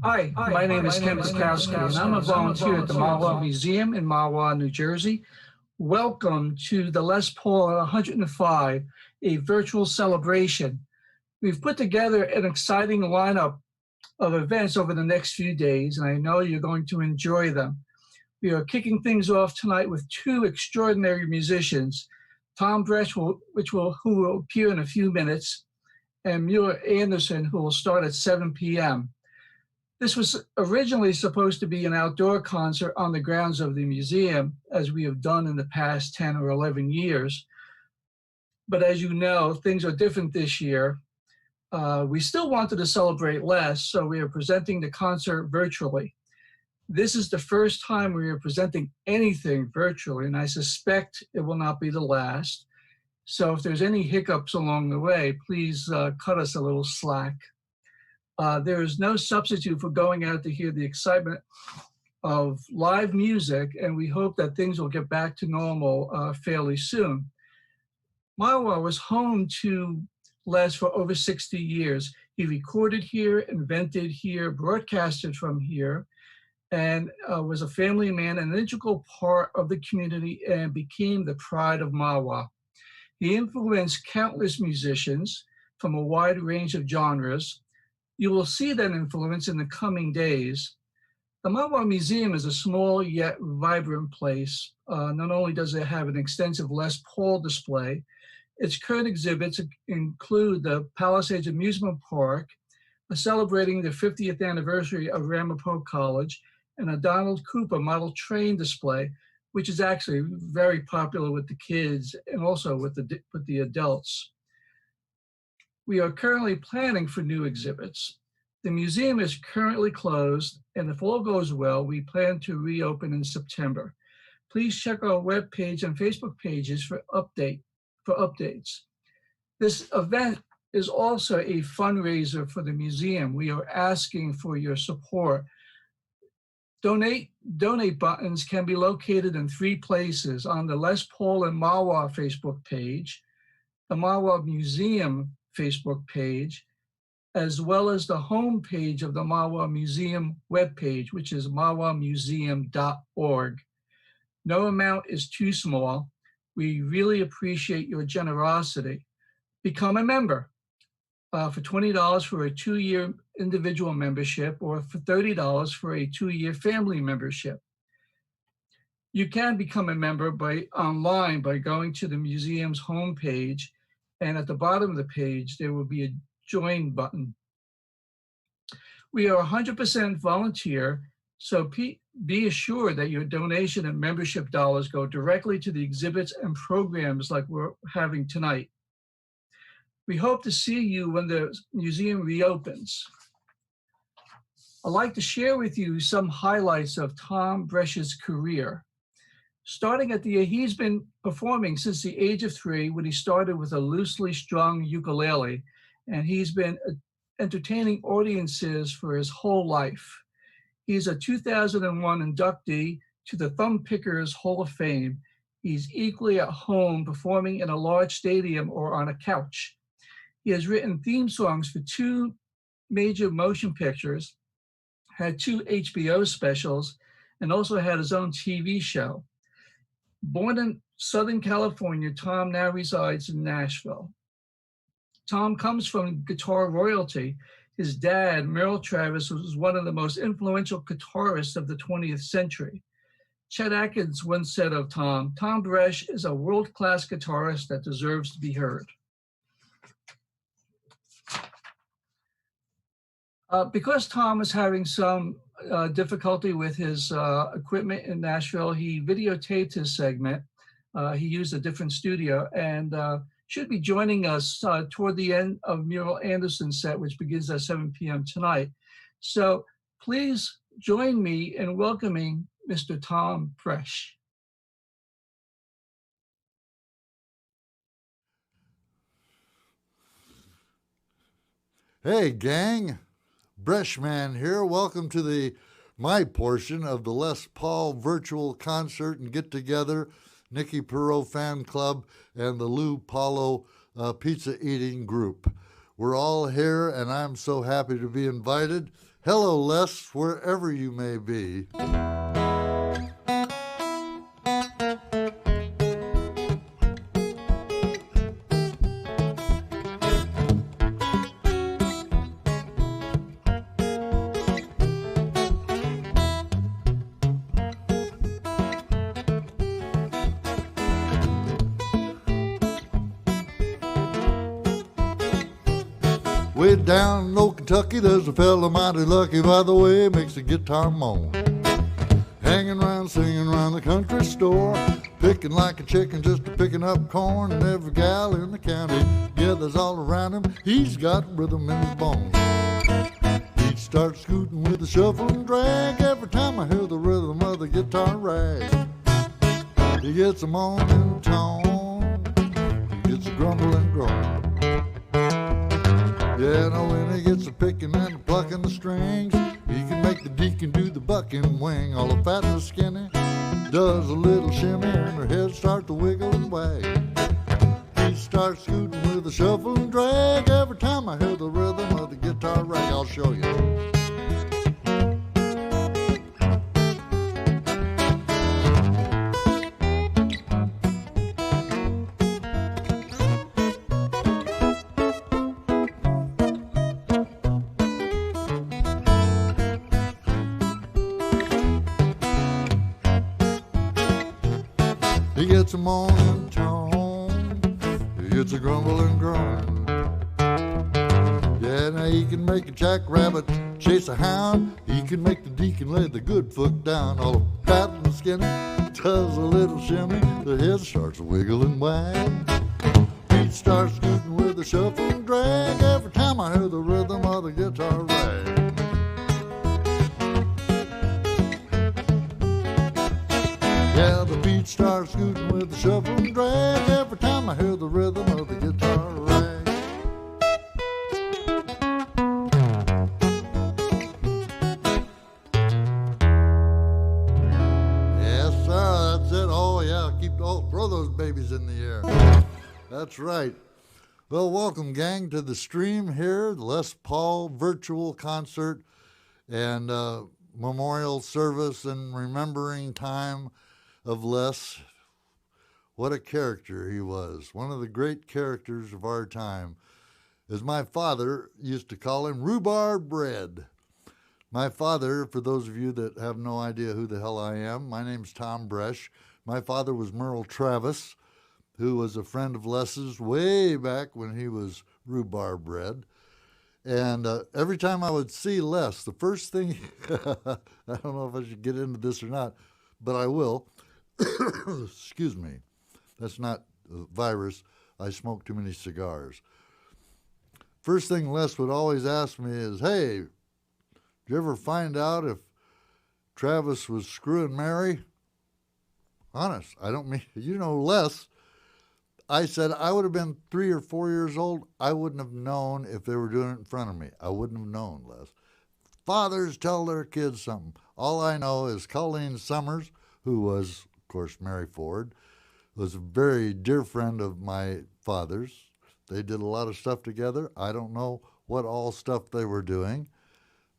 Hi, my name is Ken Bukowski, and I'm a volunteer at the Marwa Museum in Marwa, New Jersey. Welcome to the Les Paul 105, a virtual celebration. We've put together an exciting lineup of events over the next few days, and I know you're going to enjoy them. We are kicking things off tonight with two extraordinary musicians, Thom Bresh, who will appear in a few minutes, and Merle Anderson, who will start at 7 p.m. This was originally supposed to be an outdoor concert on the grounds of the museum, as we have done in the past 10 or 11 years. But as you know, things are different this year. We still wanted to celebrate Les, so we are presenting the concert virtually. This is the first time we are presenting anything virtually, and I suspect it will not be the last. So if there's any hiccups along the way, please cut us a little slack. There is no substitute for going out to hear the excitement of live music, and we hope that things will get back to normal fairly soon. Marwa was home to Les for over 60 years. He recorded here, invented here, broadcasted from here, and was a family man, an integral part of the community, and became the pride of Marwa. He influenced countless musicians from a wide range of genres. You will see that influence in the coming days. The Marwa Museum is a small yet vibrant place. Not only does it have an extensive Les Paul display, its current exhibits include the Palisades Amusement Park, celebrating the 50th anniversary of Ramapo College, and a Donald Cooper model train display, which is actually very popular with the kids and also with the adults. We are currently planning for new exhibits. The museum is currently closed, and if all goes well, we plan to reopen in September. Please check our webpage and Facebook pages for updates. This event is also a fundraiser for the museum. We are asking for your support. Donate buttons can be located in 3 places: on the Les Paul and Marwa Facebook page, the Marwa Museum Facebook page, as well as the home page of the Marwa Museum webpage, which is marwamuseum.org. No amount is too small. We really appreciate your generosity. Become a member for $20 for a 2-year individual membership, or for $30 for a 2-year family membership. You can become a member online by going to the museum's homepage, and at the bottom of the page, there will be a join button. We are 100% volunteer, so be assured that your donation and membership dollars go directly to the exhibits and programs like we're having tonight. We hope to see you when the museum reopens. I'd like to share with you some highlights of Thom Bresh's career. He's been performing since the age of 3, when he started with a loosely strung ukulele, and he's been entertaining audiences for his whole life. He's a 2001 inductee to the Thumb Pickers Hall of Fame. He's equally at home performing in a large stadium or on a couch. He has written theme songs for 2 major motion pictures, had 2 HBO specials, and also had his own TV show. Born in Southern California, Thom now resides in Nashville. Thom comes from guitar royalty. His dad, Merle Travis, was one of the most influential guitarists of the 20th century. Chet Atkins once said of Thom Bresh is a world-class guitarist that deserves to be heard. Because Thom is having some difficulty with his equipment in Nashville, he videotaped his segment. He used a different studio, and should be joining us toward the end of Merle Anderson's set, which begins at 7 p.m. tonight. So please join me in welcoming Mr. Thom Bresh. Hey, gang. Breshman here. Welcome to my portion of the Les Paul virtual concert and get-together, Nicky Perot Fan Club, and the Lou Paulo pizza eating group. We're all here, and I'm so happy to be invited. Hello, Les, wherever you may be. Way down in old Kentucky, there's a fella mighty lucky, by the way, makes the guitar moan. Hanging around, singing around the country store, picking like a chicken, just picking up corn. And every gal in the county gathers all around him. He's got rhythm in his bones. He starts scooting with a shuffle and drag every time I hear the rhythm of the guitar rag. He gets a moaning tone, he gets a grumble and groan. Yeah, now when he gets a picking and a plucking the strings, he can make the deacon do the bucking wing. All the fat and the skinny does a little shimmy, and her head starts to wiggle and wag. He starts scooting with a shuffle and drag every time I hear the rhythm of the guitar rag. I'll show you. He gets a moaning tone, he gets a grumble and groan. Yeah, now he can make a jackrabbit chase a hound. He can make the deacon lay the good foot down. All the fat and skinny does a little shimmy, the head starts to wiggle and wag. He starts scooting with a shuffle and drag every time I hear the rhythm of the guitar rag. Yeah, the beat starts scooting with the shuffle and drag every time I hear the rhythm of the guitar rag. Yes, sir, that's it. Oh, yeah, throw those babies in the air. That's right. Well, welcome, gang, to the stream here, the Les Paul virtual concert and memorial service and remembering time of Les. What a character he was. One of the great characters of our time. As my father used to call him, rhubarb bread. My father, for those of you that have no idea who the hell I am, my name's Thom Bresh. My father was Merle Travis, who was a friend of Les's way back when he was rhubarb bread. And every time I would see Les, the first thing, I don't know if I should get into this or not, but I will. Excuse me. That's not a virus. I smoke too many cigars. First thing Les would always ask me is, hey, did you ever find out if Travis was screwing Mary? Honest, I don't mean, Les. I said I would have been 3 or 4 years old. I wouldn't have known if they were doing it in front of me. I wouldn't have known, Les. Fathers tell their kids something. All I know is Colleen Summers, who was, of course, Mary Ford, was a very dear friend of my father's. They did a lot of stuff together. I don't know what all stuff they were doing,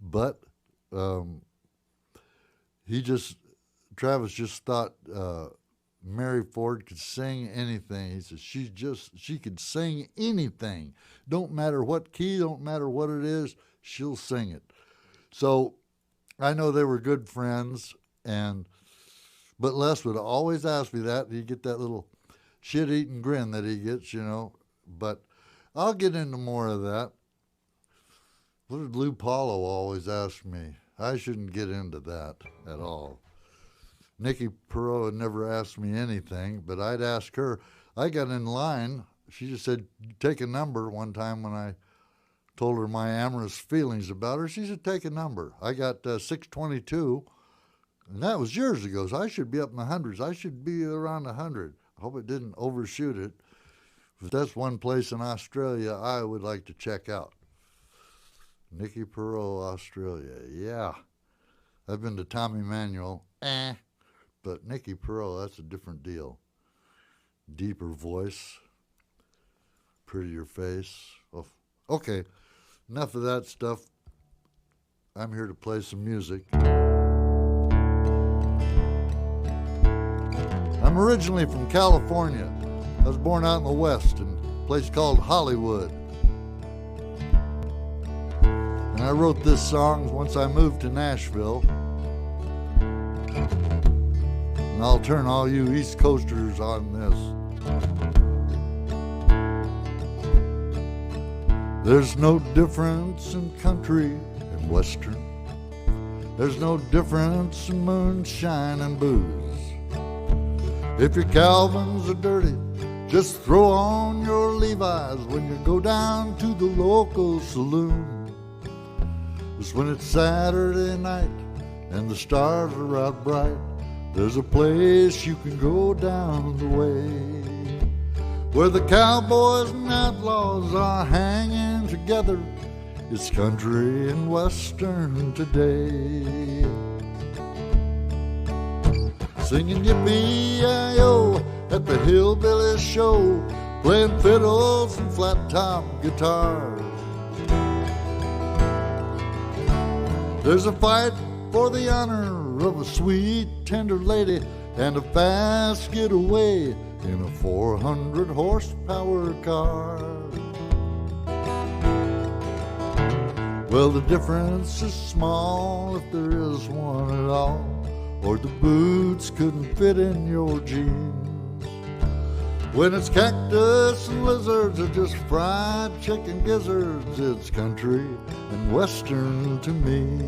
but Travis just thought Mary Ford could sing anything. He said she could sing anything. Don't matter what key, don't matter what it is, she'll sing it. So I know they were good friends, but Les would always ask me that. He'd get that little shit-eating grin that he gets, But I'll get into more of that. What did Lou Paulo always ask me? I shouldn't get into that at all. Nikki Perot had never asked me anything, but I'd ask her. I got in line. She just said, take a number one time when I told her my amorous feelings about her. She said, take a number. I got 622, and that was years ago, so I should be up in the hundreds. I should be around 100. I hope it didn't overshoot it. If that's one place in Australia I would like to check out. Nikki Perot, Australia. Yeah. I've been to Tommy Manuel. But Nikki Perot, that's a different deal. Deeper voice. Prettier face. Oh, okay. Enough of that stuff. I'm here to play some music. I'm originally from California. I was born out in the West in a place called Hollywood. And I wrote this song once I moved to Nashville. And I'll turn all you East Coasters on this. There's no difference in country and western. There's no difference in moonshine and booze. If your Calvins are dirty, just throw on your Levi's when you go down to the local saloon. It's when it's Saturday night and the stars are out bright. There's a place you can go down the way where the cowboys and outlaws are hanging together. It's country and western today. Singing yippee-yi-yo at the hillbilly show, playing fiddles and flat-top guitars. There's a fight for the honor of a sweet, tender lady and a fast getaway in a 400-horsepower car. Well, the difference is small if there is one at all, or the boots couldn't fit in your jeans. When it's cactus and lizards or just fried chicken gizzards, it's country and western to me.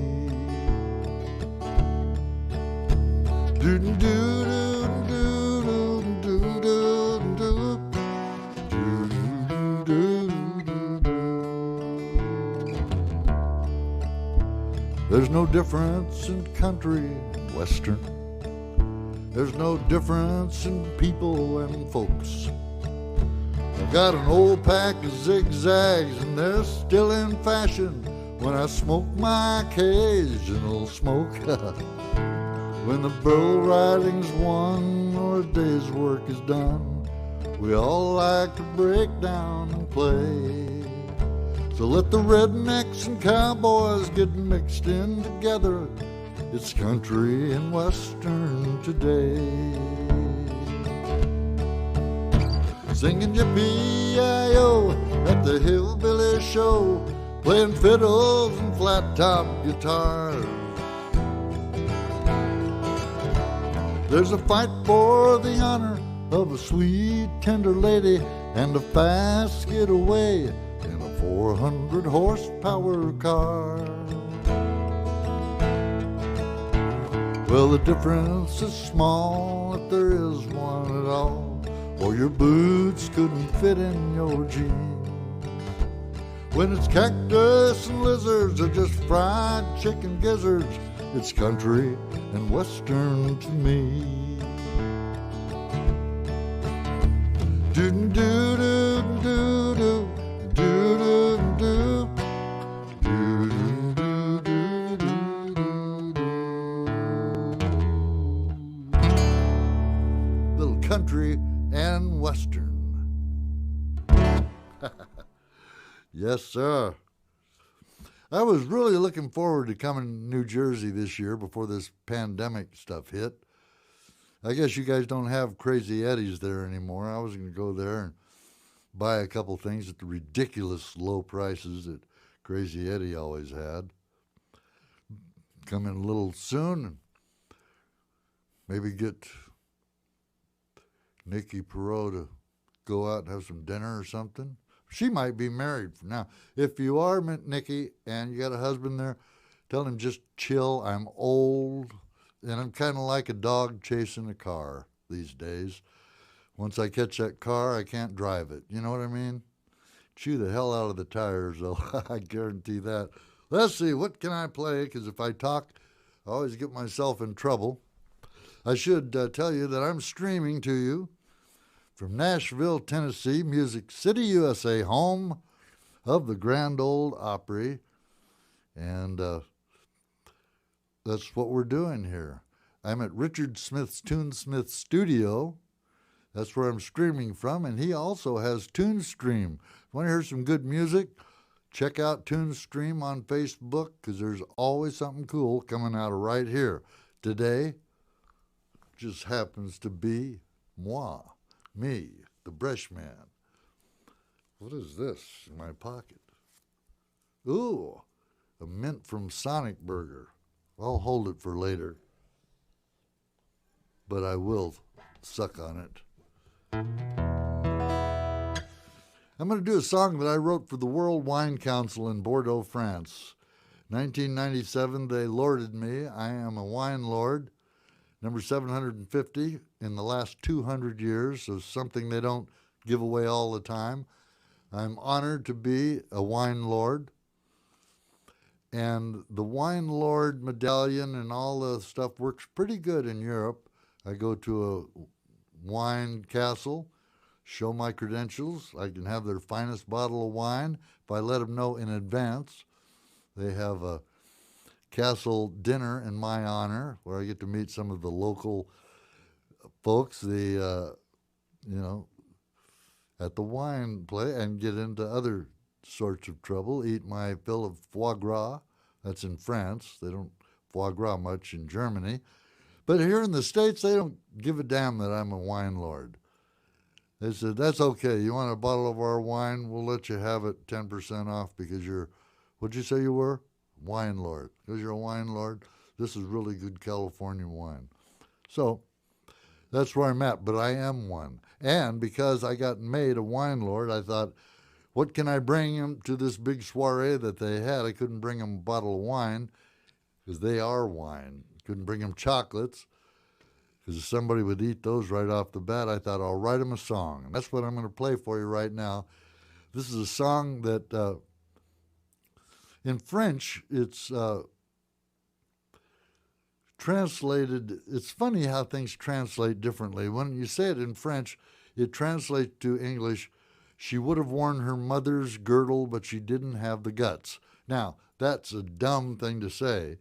There's no difference in country and western. There's no difference in people and folks. I've got an old pack of zigzags and they're still in fashion when I smoke my occasional smoke. When the bull riding's won or a day's work is done, we all like to break down and play. So let the rednecks and cowboys get mixed in together. It's country and western today. Singing yippee-yi-yo at the hillbilly show, playing fiddles and flat-top guitars. There's a fight for the honor of a sweet, tender lady and a fast getaway in a 400-horsepower car. Well, the difference is small if there is one at all, or your boots couldn't fit in your jeans. When it's cactus and lizards or just fried chicken gizzards, it's country and western to me. Do-do-do-do-do, do-do-do, do-do-do-do-do. Little country and western. Yes, sir. I was really looking forward to coming to New Jersey this year before this pandemic stuff hit. I guess you guys don't have Crazy Eddie's there anymore. I was going to go there and buy a couple things at the ridiculous low prices that Crazy Eddie always had. Come in a little soon and maybe get Nikki Perot to go out and have some dinner or something. She might be married now. If you are Nikki and you got a husband there, tell him just chill. I'm old and I'm kind of like a dog chasing a car these days. Once I catch that car, I can't drive it. You know what I mean? Chew the hell out of the tires, though. I guarantee that. Let's see, what can I play? Because if I talk, I always get myself in trouble. I should tell you that I'm streaming to you from Nashville, Tennessee, Music City, USA, home of the Grand Ole Opry. And that's what we're doing here. I'm at Richard Smith's Tunesmith Studio. That's where I'm streaming from. And he also has TuneStream. Want to hear some good music? check out TuneStream on Facebook because there's always something cool coming out of right here. Today just happens to be me, the Bresh Man. What is this in my pocket? Ooh, a mint from Sonic Burger. I'll hold it for later, but I will suck on it. I'm going to do a song that I wrote for the World Wine Council in Bordeaux, France. 1997, they lorded me. I am a wine lord. Number 750 in the last 200 years, so something they don't give away all the time. I'm honored to be a wine lord. And the wine lord medallion and all the stuff works pretty good in Europe. I go to a wine castle, show my credentials. I can have their finest bottle of wine if I let them know in advance. They have a castle dinner in my honor where I get to meet some of the local folks, at the wine play and get into other sorts of trouble, eat my fill of foie gras. That's in France. They don't foie gras much in Germany. But here in the States, they don't give a damn that I'm a wine lord. They said, that's okay. You want a bottle of our wine? We'll let you have it 10% off because you're, what'd you say you were? Wine lord. Because you're a wine lord. This is really good California wine. So that's where I'm at, but I am one. And because I got made a wine lord, I thought, what can I bring him to this big soiree that they had? I couldn't bring him a bottle of wine because they are wine. Couldn't bring him chocolates because if somebody would eat those right off the bat, I thought I'll write him a song. And that's what I'm going to play for you right now. This is a song that in French, it's translated. It's funny how things translate differently. When you say it in French, it translates to English, she would have worn her mother's girdle, but she didn't have the guts. Now, that's a dumb thing to say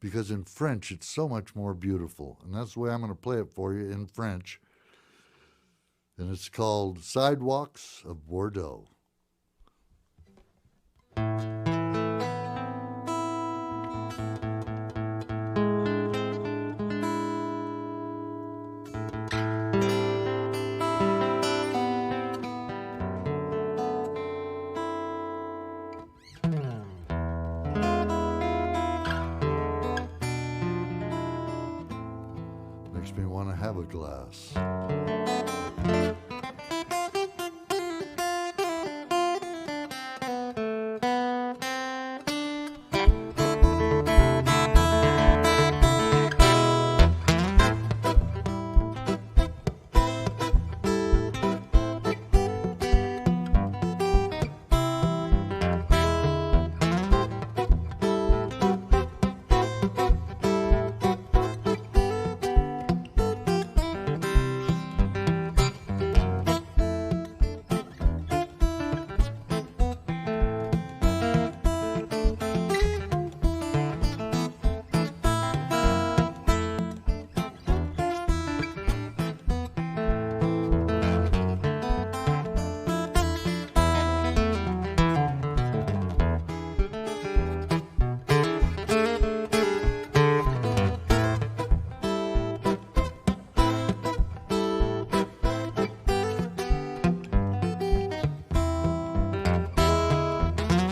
because in French, it's so much more beautiful. And that's the way I'm going to play it for you in French. And it's called Sidewalks of Bordeaux. Makes me want to have a glass.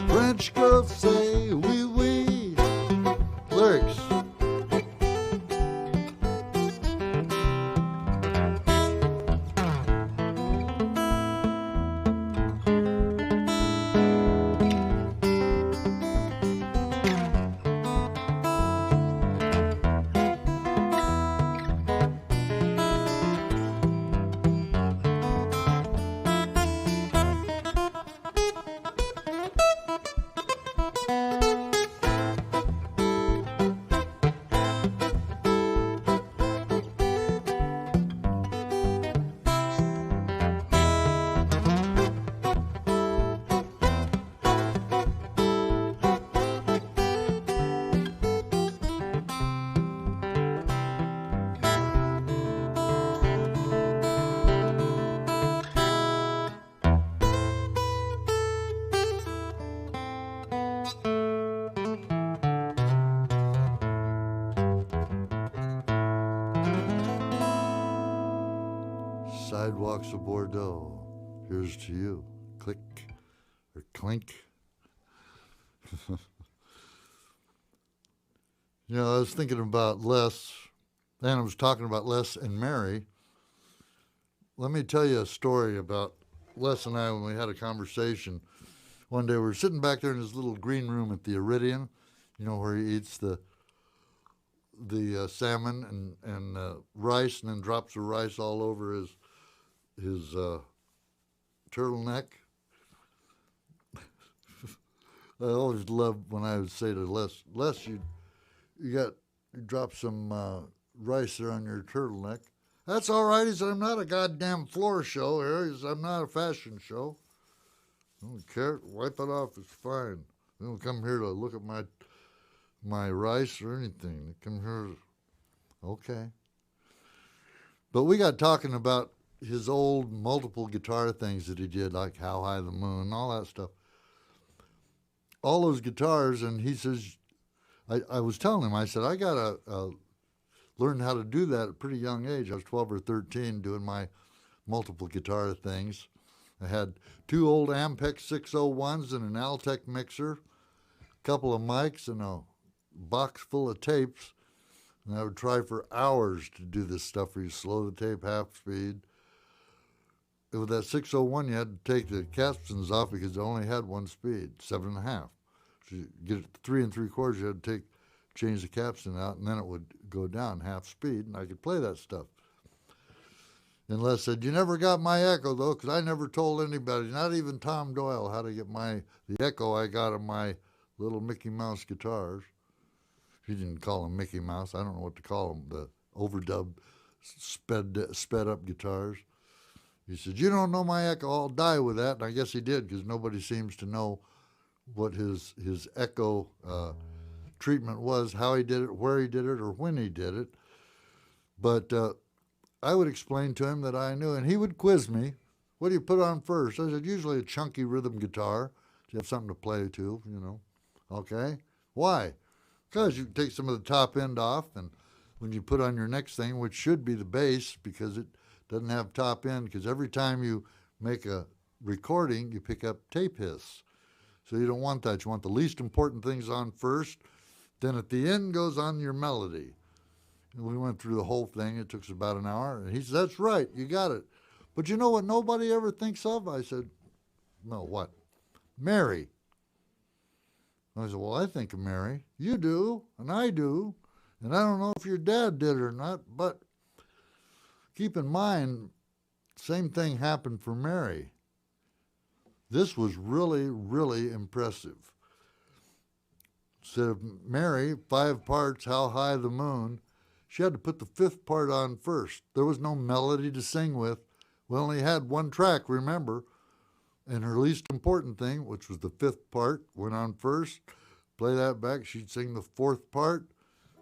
French girls say oui, oui. Lyrics. sidewalks of Bordeaux. Here's to you. Click or clink. You know, I was thinking about Les, and I was talking about Les and Mary. Let me tell you a story about Les and I when we had a conversation. One day we were sitting back there in his little green room at the Iridium, you know, where he eats the salmon and rice, and then drops the rice all over his turtleneck. I always loved when I would say to Les, you drop some rice there on your turtleneck. That's all right. He said, I'm not a goddamn floor show here. He said, I'm not a fashion show. I don't care. Wipe it off. It's fine. They don't come here to look at my rice or anything. They come here. Okay. But we got talking about his old multiple guitar things that he did, like How High the Moon and all that stuff. All those guitars, and he says, I was telling him, I said, I got to learn how to do that at a pretty young age. I was 12 or 13 doing my multiple guitar things. I had 2 old Ampex 601s and an Altec mixer, a couple of mics, and a box full of tapes. And I would try for hours to do this stuff where you slow the tape half speed. And with that 601, you had to take the capstans off because it only had one speed, 7.5. So you get it to 3 3/4, you had to change the capstan out, and then it would go down half speed, and I could play that stuff. And Les said, you never got my echo, though, because I never told anybody, not even Tom Doyle, how to get the echo I got on my little Mickey Mouse guitars. He didn't call them Mickey Mouse. I don't know what to call them, the overdub, sped up guitars. He said, you don't know my echo, I'll die with that. And I guess he did, because nobody seems to know what his echo treatment was, how he did it, where he did it, or when he did it. But I would explain to him that I knew, and he would quiz me. What do you put on first? I said, usually a chunky rhythm guitar. So you have something to play to, you know. Okay. Why? Because you take some of the top end off, and when you put on your next thing, which should be the bass, because it doesn't have top end, because every time you make a recording, you pick up tape hiss. So you don't want that. You want the least important things on first. Then at the end goes on your melody. And we went through the whole thing. It took us about an hour. And he said, that's right. You got it. But you know what nobody ever thinks of? I said, no, what? Mary. I said, well, I think of Mary. You do, and I do. And I don't know if your dad did or not, but keep in mind, same thing happened for Mary. This was really, really impressive. Instead of Mary, 5 parts, How High the Moon, she had to put the 5th part on first. There was no melody to sing with. We only had 1 track, remember. And her least important thing, which was the 5th part, went on first. Play that back, she'd sing the 4th part.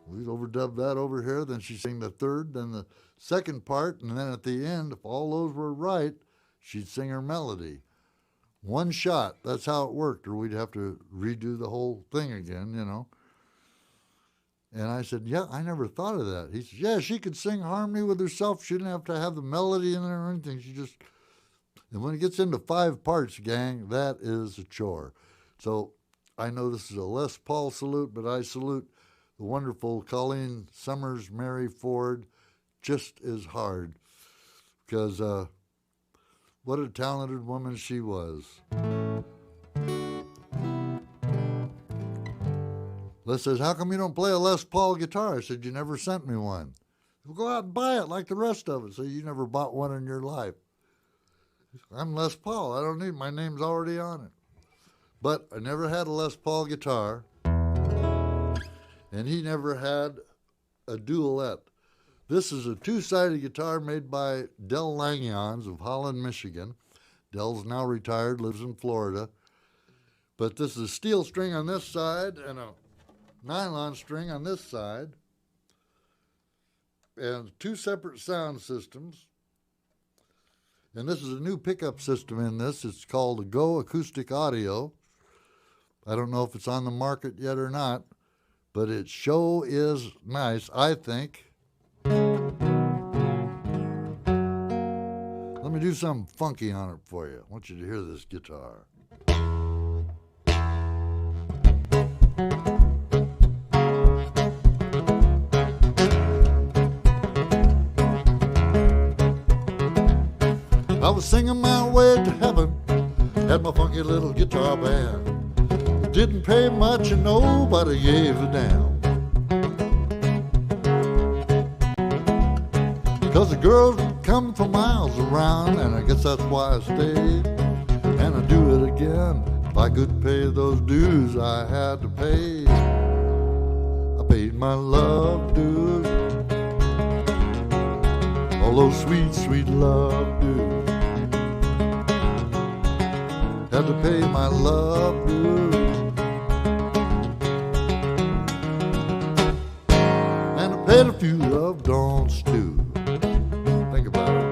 We'd overdub that over here. Then she'd sing the 3rd, then the 2nd part. And then at the end, if all those were right, she'd sing her melody. 1 shot, that's how it worked, or we'd have to redo the whole thing again, you know. And I said, yeah, I never thought of that. He said, yeah, she could sing harmony with herself. She didn't have to have the melody in there or anything. She just, and when it gets into 5 parts, gang, that is a chore. So I know this is a Les Paul salute, but I salute the wonderful Colleen Summers, Mary Ford, just as hard, because what a talented woman she was. Les says, how come you don't play a Les Paul guitar? I said, you never sent me one. Well, go out and buy it like the rest of us. So you never bought one in your life. I'm Les Paul. I don't need, my name's already on it. But I never had a Les Paul guitar, and he never had a duet. This is a 2-sided guitar made by Del Langions of Holland, Michigan. Del's now retired, lives in Florida. But this is a steel string on this side and a nylon string on this side. And 2 separate sound systems. And this is a new pickup system in this. It's called a Go Acoustic Audio. I don't know if it's on the market yet or not, but it sure is nice, I think. do something funky on it for you. I want you to hear this guitar. I was singing my way to heaven, had my funky little guitar band. Didn't pay much and nobody gave a damn. 'Cause the girls come from miles around, and I guess that's why I stayed. And I'd do it again if I could pay those dues I had to pay. I paid my love dues, all those sweet, sweet love dues. Had to pay my love dues. And I paid a few love don'ts too. Think about it.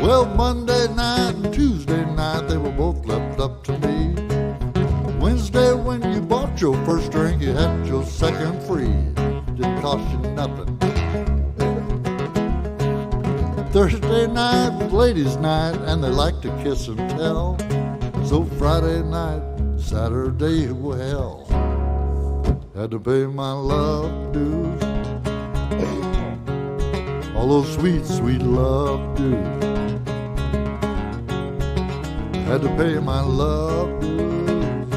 Well, Monday night and Tuesday night, they were both left up to me. Wednesday, when you bought your first drink, you had your second free. Didn't cost you nothing. Thursday night was ladies' night, and they like to kiss and tell. So Friday night, Saturday, well, had to pay my love dues. All those sweet, sweet love dues. Had to pay my love dues.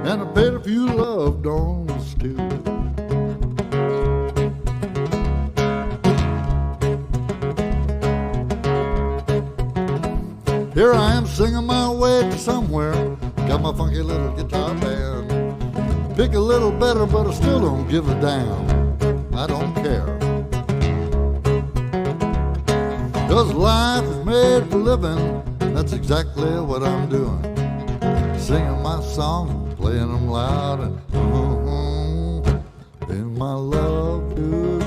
And I paid a few love don'ts too. Here I am singing my way to somewhere. Got my funky little guitar band. Pick a little better, but I still don't give a damn. I don't care. 'Cause life is made for living. That's exactly what I'm doing. Singing my songs, playing them loud, and paying my love dues.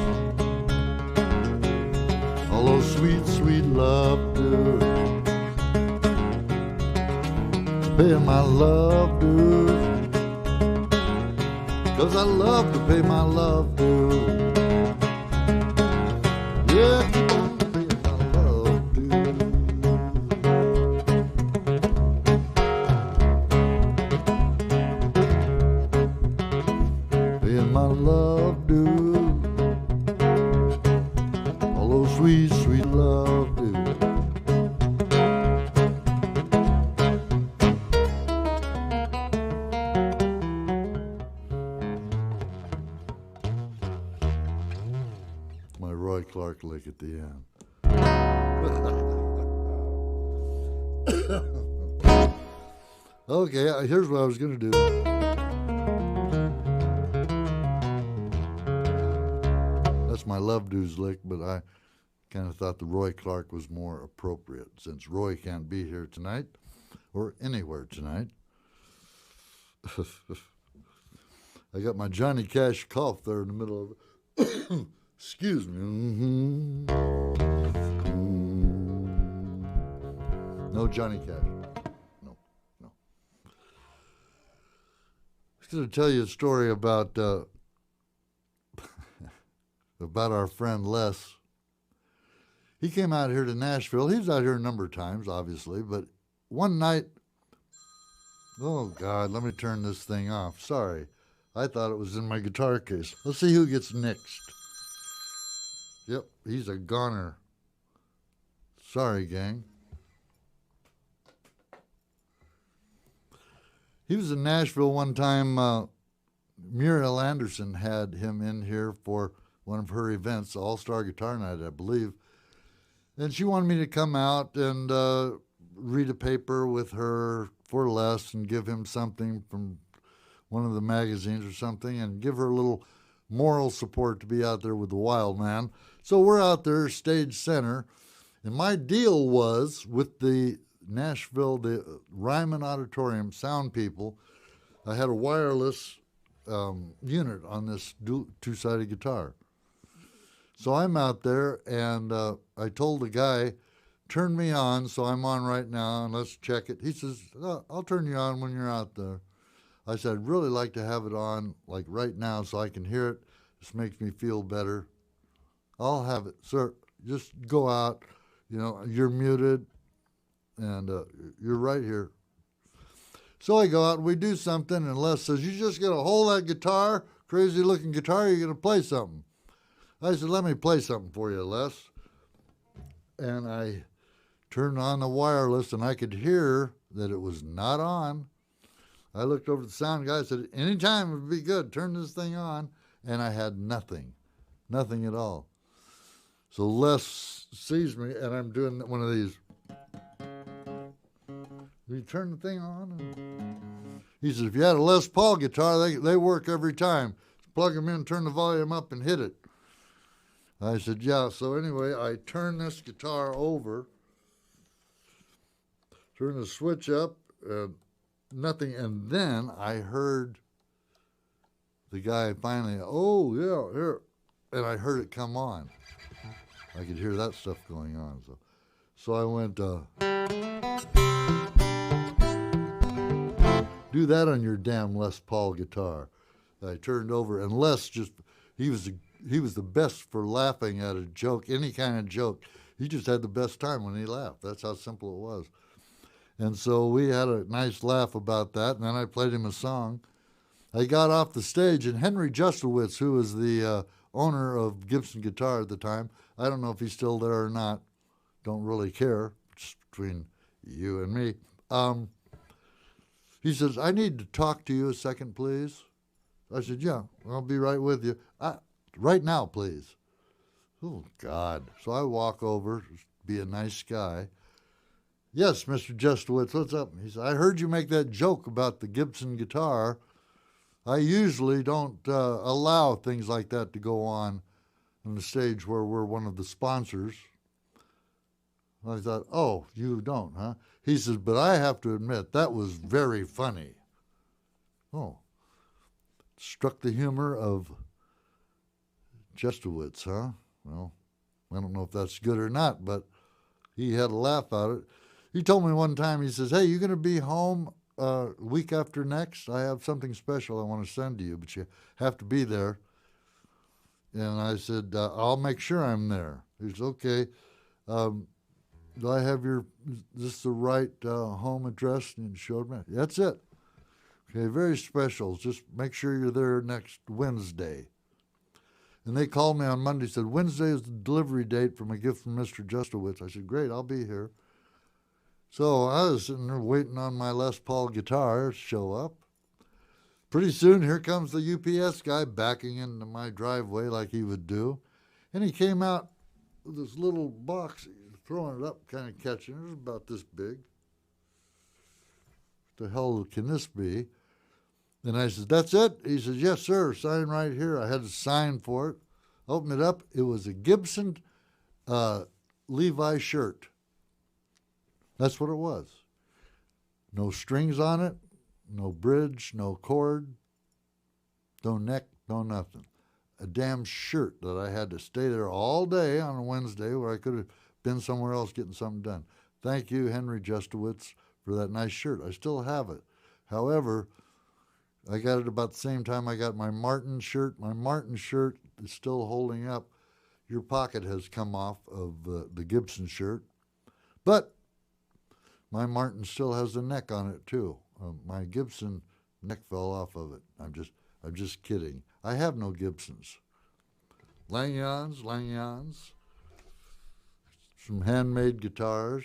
All those sweet, sweet love dues. Paying my love dues. 'Cause I love to pay my love dues. Yeah, keep on paying my love dues. Paying my love dues. All those sweet, sweet love dues. Clark lick at the end. Okay, here's what I was going to do. That's my love dues lick, but I kind of thought the Roy Clark was more appropriate since Roy can't be here tonight or anywhere tonight. I got my Johnny Cash cough there in the middle of it. Excuse me. No Johnny Cash. No. I was going to tell you a story about about our friend Les. He came out here to Nashville. He was out here a number of times, obviously, but one night, oh God, let me turn this thing off. Sorry. I thought it was in my guitar case. Let's see who gets next. Yep, he's a goner. Sorry, gang. He was in Nashville one time. Merle Anderson had him in here for one of her events, All-Star Guitar Night, I believe. And she wanted me to come out and read a paper with her for Les and give him something from one of the magazines or something and give her a little moral support to be out there with the wild man. So we're out there, stage center, and my deal was with the Nashville, the Ryman Auditorium sound people. I had a wireless unit on this two-sided guitar. So I'm out there, and I told the guy, turn me on, so I'm on right now, and let's check it. He says, I'll turn you on when you're out there. I said, I'd really like to have it on like right now so I can hear it. This makes me feel better. I'll have it, sir. Just go out. You know, you're muted, and you're right here. So I go out and we do something, and Les says, you just got to hold that guitar, crazy-looking guitar, you're going to play something. I said, let me play something for you, Les. And I turned on the wireless, and I could hear that it was not on. I looked over at the sound guy and said, anytime would be good, turn this thing on. And I had nothing at all. So Les sees me, and I'm doing one of these. We turn the thing on. And he says, if you had a Les Paul guitar, they work every time. Plug them in, turn the volume up, and hit it. I said, yeah. So anyway, I turned this guitar over, turned the switch up, nothing. And then I heard the guy finally, oh, yeah, here. And I heard it come on. I could hear that stuff going on. So I went, do that on your damn Les Paul guitar. I turned over, and Les he was the best for laughing at a joke, any kind of joke. He just had the best time when he laughed. That's how simple it was. And so we had a nice laugh about that, and then I played him a song. I got off the stage, and Henry Justowitz, who was the owner of Gibson Guitar at the time, I don't know if he's still there or not, don't really care, just between you and me. He says, I need to talk to you a second, please. I said, yeah, I'll be right with you. Right now, please. Oh, God. So I walk over, be a nice guy. Yes, Mr. Justowitz, what's up? He said, I heard you make that joke about the Gibson guitar. I usually don't allow things like that to go on the stage where we're one of the sponsors. I thought, oh, you don't, huh? He says, but I have to admit, that was very funny. Oh, struck the humor of Justowitz, huh? Well, I don't know if that's good or not, but he had a laugh at it. He told me one time, he says, hey, you going to be home week after next? I have something special I want to send to you, but you have to be there. And I said, I'll make sure I'm there. He said, okay. Do I have is this the right home address? And he showed me. That's it. Okay, very special. Just make sure you're there next Wednesday. And they called me on Monday, said, Wednesday is the delivery date from a gift from Mr. Justowitz. I said, great, I'll be here. So I was sitting there waiting on my Les Paul guitar to show up. Pretty soon, here comes the UPS guy backing into my driveway like he would do. And he came out with this little box, throwing it up, kind of catching it. It was about this big. What the hell can this be? And I said, that's it? He says, yes, sir, sign right here. I had to sign for it. Opened it up. It was a Gibson Levi shirt. That's what it was. No strings on it, no bridge, no cord, no neck, no nothing. A damn shirt that I had to stay there all day on a Wednesday where I could have been somewhere else getting something done. Thank you, Henry Justowitz, for that nice shirt. I still have it. However, I got it about the same time I got my Martin shirt. My Martin shirt is still holding up. Your pocket has come off of the Gibson shirt. But my Martin still has the neck on it, too. My Gibson neck fell off of it. I'm just kidding. I have no Gibsons. Langyons, some handmade guitars,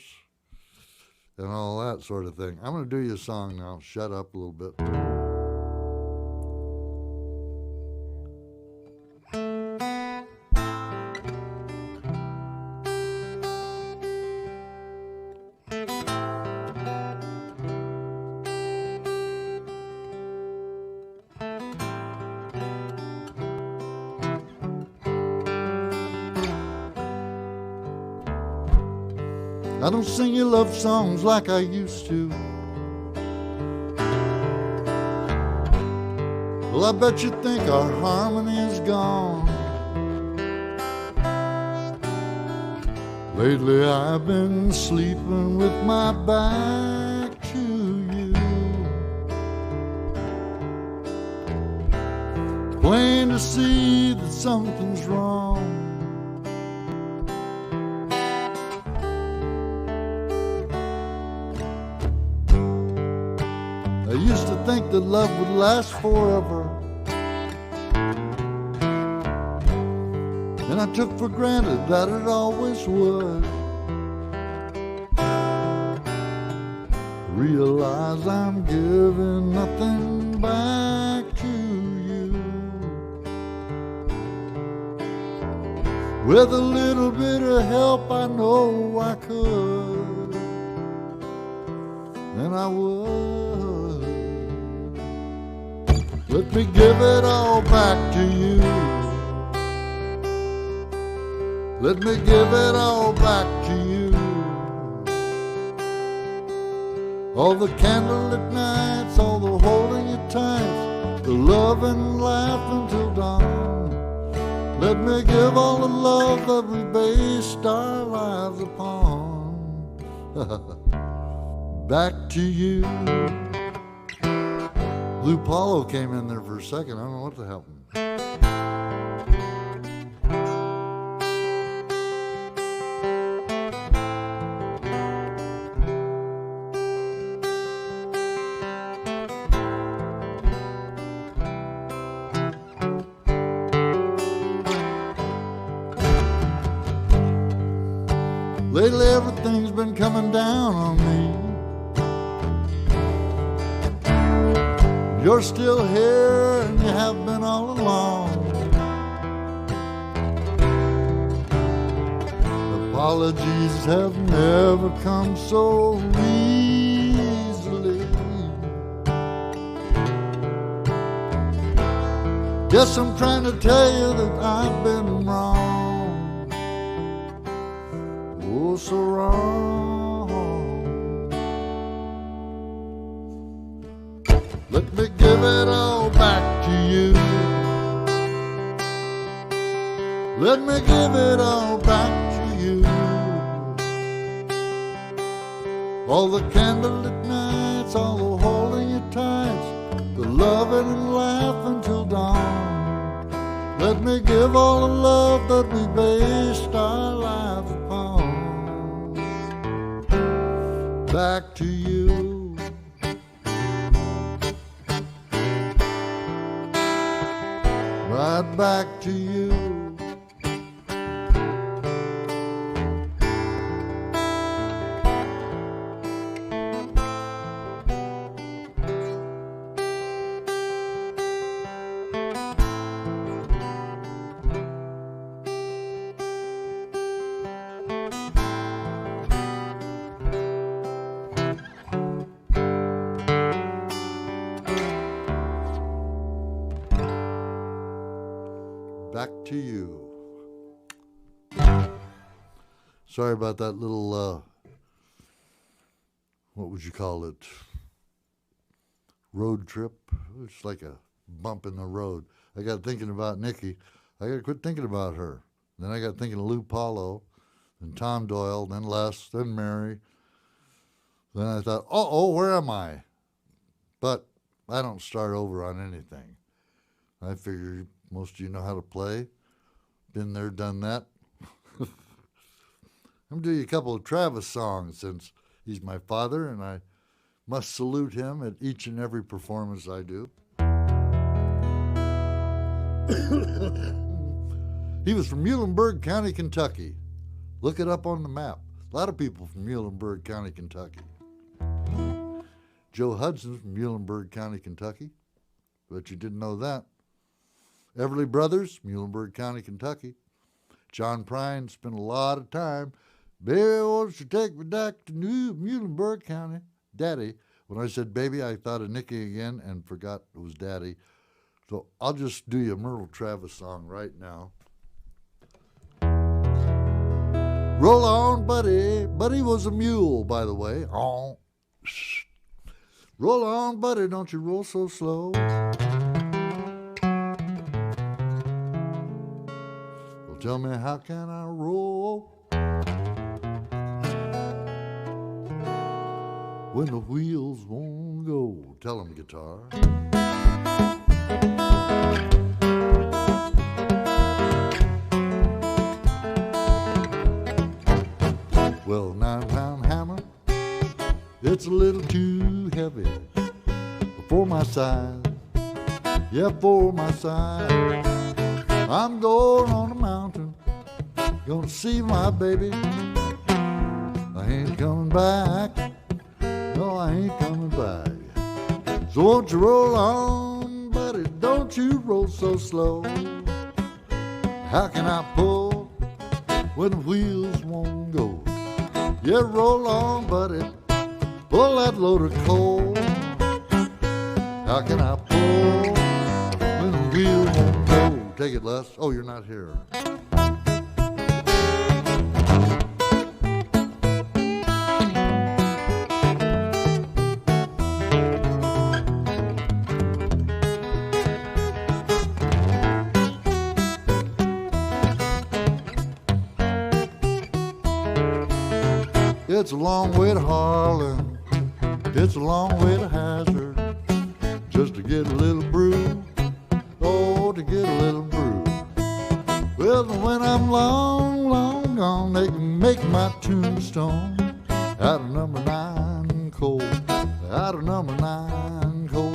and all that sort of thing. I'm going to do you a song now. Shut up a little bit. I don't sing you love songs like I used to. Well, I bet you think our harmony is gone. Lately I've been sleeping with my back to you. plain to see that something's wrong. I used to think that love would last forever, and I took for granted that it always would. Realize I'm giving nothing back to you. With a little bit of help, I know I could, and I would. Let me give it all back to you. Let me give it all back to you. All the candlelit nights, all the holding you tight, the love and laugh until dawn. Let me give all the love that we based our lives upon back to you. Lou Paulo came in there for a second. I don't know what to help him. Lately everything's been coming down on me. You're still here and you have been all along. Apologies have never come so easily. Guess I'm trying to tell you that I've been wrong. Oh, so wrong. Let me give it all back to you. Let me give it all back to you. All the candlelit nights, all the holding you tight, the loving and laugh until dawn. Let me give all the love that we based our lives upon back to you. Right back to you. Back to you. Sorry about that little, what would you call it? Road trip? It's like a bump in the road. I got thinking about Nikki. I got to quit thinking about her. Then I got thinking of Lou Paulo, then Tom Doyle, then Les, then Mary. Then I thought, where am I? But I don't start over on anything. I figure most of you know how to play. Been there, done that. I'm going to do you a couple of Travis songs since he's my father, and I must salute him at each and every performance I do. He was from Muhlenberg County, Kentucky. Look it up on the map. A lot of people from Muhlenberg County, Kentucky. Joe Hudson's from Muhlenberg County, Kentucky. Bet you didn't know that. Everly Brothers, Muhlenberg County, Kentucky. John Prine spent a lot of time. Baby, won't you take me back to Muhlenberg County? Daddy. When I said baby, I thought of Nikki again and forgot it was Daddy. So I'll just do you a Merle Travis song right now. Roll on, buddy. Buddy was a mule, by the way. Oh. Roll on, buddy, don't you roll so slow. Well, tell me, how can I roll when the wheels won't go? Tell 'em, guitar. It's a little too heavy for my size. Yeah, for my size. I'm going on the mountain, gonna see my baby. I ain't coming back. No, I ain't coming back. So won't you roll on, buddy? Don't you roll so slow. How can I pull when the wheels won't go? Yeah, roll on, buddy. Pull that load of coal. How can I pull when the wheels won't go? Take it, Les. Oh, you're not here. It's a long way to Harlan, it's a long way to Hazard, just to get a little brew, oh, to get a little brew. Well, when I'm long, long gone, they can make my tombstone out of number 9 coal, out of number 9 coal.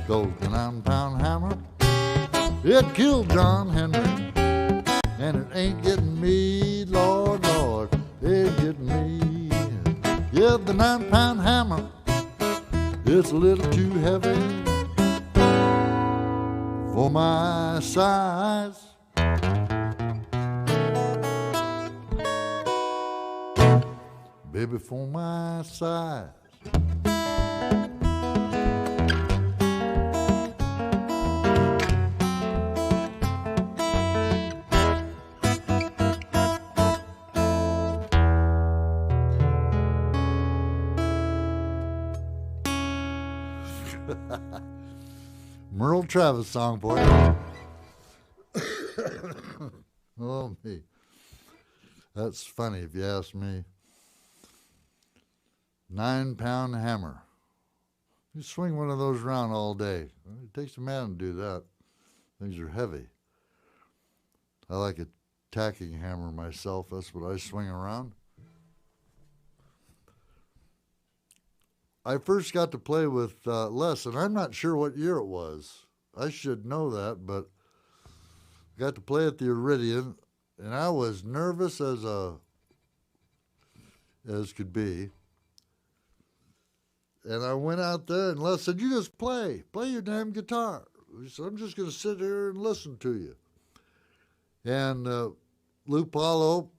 'Cause the 9-pound hammer, it killed John Henry, and it ain't getting me, Lord, Lord, it ain't getting me. Yeah, the 9-pound hammer, it's a little too heavy for my size. Baby, for my size. Merle Travis song for you. Oh, me. That's funny if you ask me. 9-pound hammer. You swing one of those around all day. It takes a man to do that. Things are heavy. I like a tacking hammer myself. That's what I swing around. I first got to play with Les, and I'm not sure what year it was. I should know that, but I got to play at the Iridium, and I was nervous as could be. And I went out there, and Les said, "You just play your damn guitar." He said, "I'm just going to sit here and listen to you." And Lou Paulo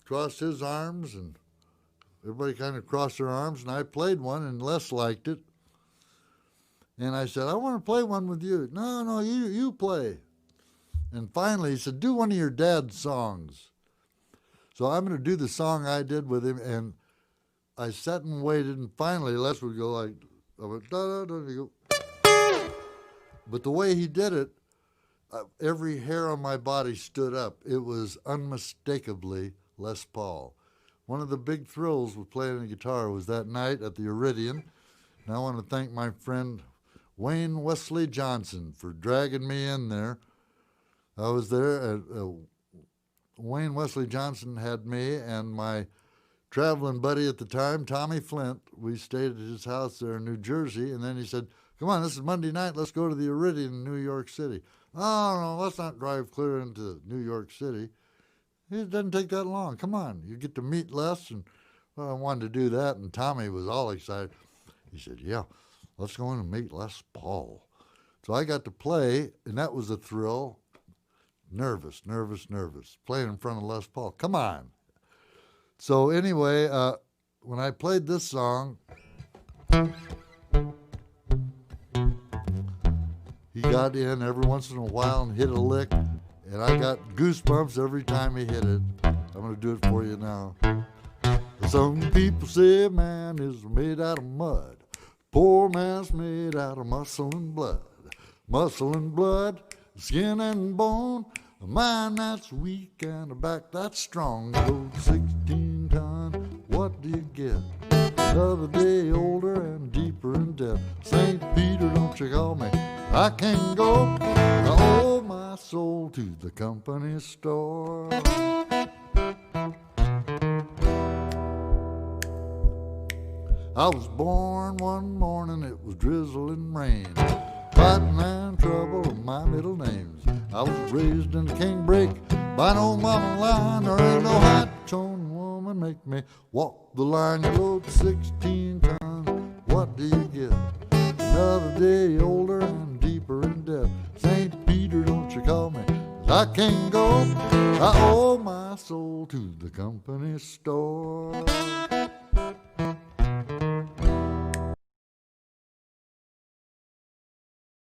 crossed his arms, and everybody kind of crossed their arms, and I played one, and Les liked it. And I said, "I want to play one with you." No, you play. And finally, he said, "Do one of your dad's songs." So I'm going to do the song I did with him, and I sat and waited, and finally Les would go like, I went, da, da, da, and he'd go. But the way he did it, every hair on my body stood up. It was unmistakably Les Paul. One of the big thrills with playing the guitar was that night at the Iridium. And I want to thank my friend Wayne Wesley Johnson for dragging me in there. I was there. Wayne Wesley Johnson had me and my traveling buddy at the time, Tommy Flint. We stayed at his house there in New Jersey. And then he said, "Come on, this is Monday night. Let's go to the Iridium in New York City." "Oh, no, let's not drive clear into New York City. It doesn't take that long. Come on, you get to meet Les." And well, I wanted to do that, and Tommy was all excited. He said, "Yeah, let's go in and meet Les Paul." So I got to play, and that was a thrill. Nervous. Playing in front of Les Paul. Come on. So anyway, when I played this song, he got in every once in a while and hit a lick, and I got goosebumps every time he hit it. I'm going to do it for you now. Some people say man is made out of mud. Poor man's made out of muscle and blood. Muscle and blood, skin and bone. A mind that's weak and a back that's strong. Load 16 ton, what do you get? Another day older and deeper in debt. St. Peter, don't you call me. I can go. I owe my soul to the company store. I was born one morning, it was drizzling rain. Fighting and trouble are my middle names. I was raised in the king break by no mama line. There ain't no high-tone woman make me walk the line. You load 16 tons, what do you get? Another day older and deeper in debt. St. Peter, don't you call me, 'cause I can't go. I owe my soul to the company store.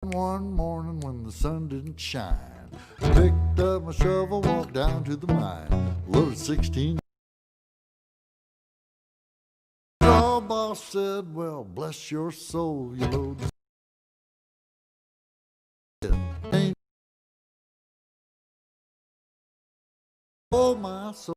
One morning when the sun didn't shine, I picked up my shovel, walked down to the mine, loaded 16. The boss said, well, bless your soul, you load ain't oh my soul.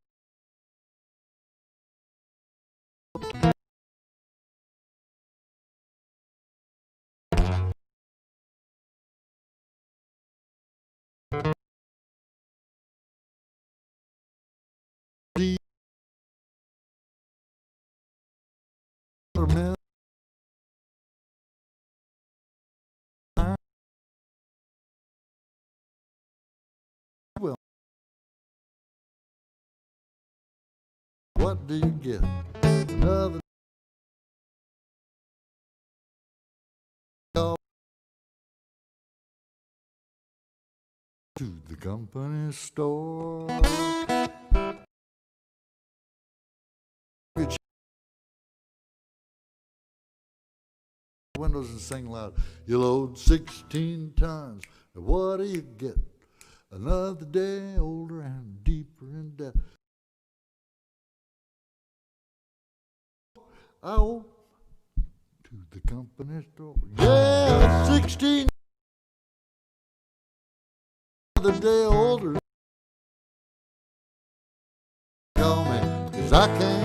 Well, what do you get? Another call to the company store. Windows and sing loud. You load 16 tons. What do you get? Another day older and deeper in debt. I owe to the company store. Yeah, 16. Another day older. Call me, 'cause I can't.